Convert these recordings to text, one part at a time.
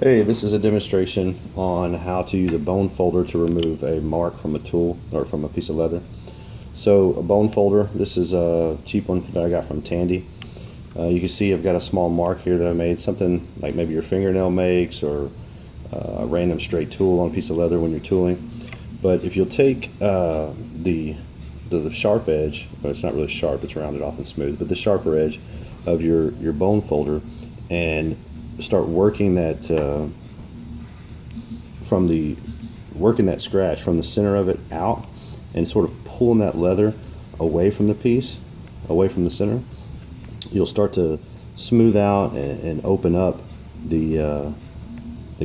Hey, this is a demonstration on how to use a bone folder to remove a mark from a tool or from a piece of leather. So a bone folder, this is a cheap one that I got from Tandy. You can see I've got a small mark here that I made, something like maybe your fingernail makes, or a random straight tool on a piece of leather when you're tooling. But if you'll take the sharp edge, well, it's not really sharp, it's rounded off and smooth, but the sharper edge of your bone folder and start working that working that scratch from the center of it out, and sort of pulling that leather away from the piece, away from the center, you'll start to smooth out and open up the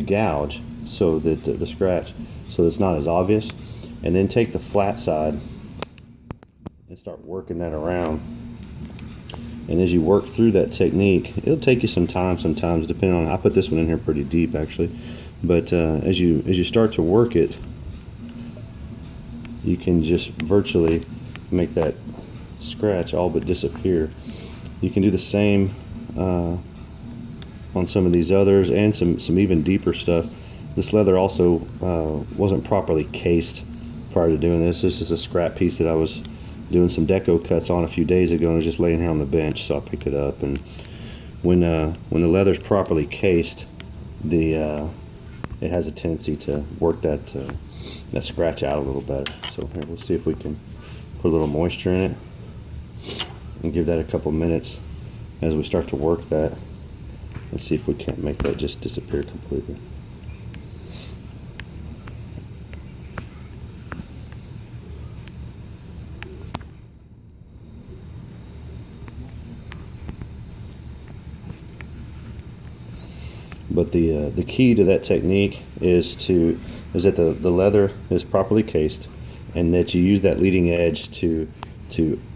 gouge, so that the scratch, so that it's not as obvious. And then take the flat side and start working that around. And as you work through that technique, it'll take you some time sometimes, depending on, I put this one in here pretty deep actually, but as you start to work it, you can just virtually make that scratch all but disappear. You can do the same on some of these others, and some even deeper stuff. This leather also wasn't properly cased prior to doing this. This is a scrap piece that I was doing some deco cuts on a few days ago, and it was just laying here on the bench, so I picked it up. And when the leather's properly cased, it has a tendency to work that scratch out a little better. So here, we'll see if we can put a little moisture in it and give that a couple minutes as we start to work that, and see if we can't make that just disappear completely. But the key to that technique is that the leather is properly cased, and that you use that leading edge to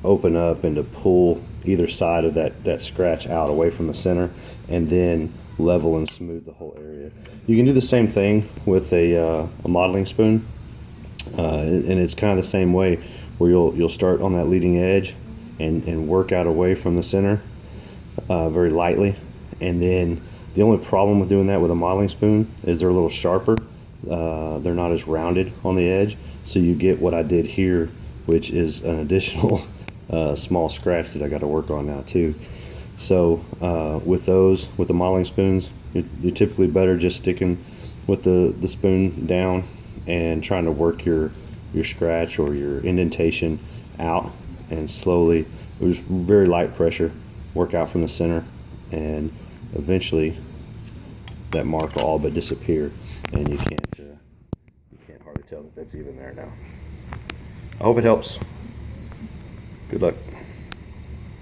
open up and to pull either side of that scratch out away from the center, and then level and smooth the whole area. You can do the same thing with a modeling spoon, and it's kind of the same way, where you'll start on that leading edge and work out away from the center very lightly. And then the only problem with doing that with a modeling spoon is they're a little sharper. They're not as rounded on the edge, so you get what I did here, which is an additional small scratch that I got to work on now too. So with the modeling spoons, you're typically better just sticking with the spoon down and trying to work your scratch or your indentation out, and slowly, with very light pressure, work out from the center, and eventually that mark will all but disappear, and you can't hardly tell that that's even there now. I hope it helps. Good luck.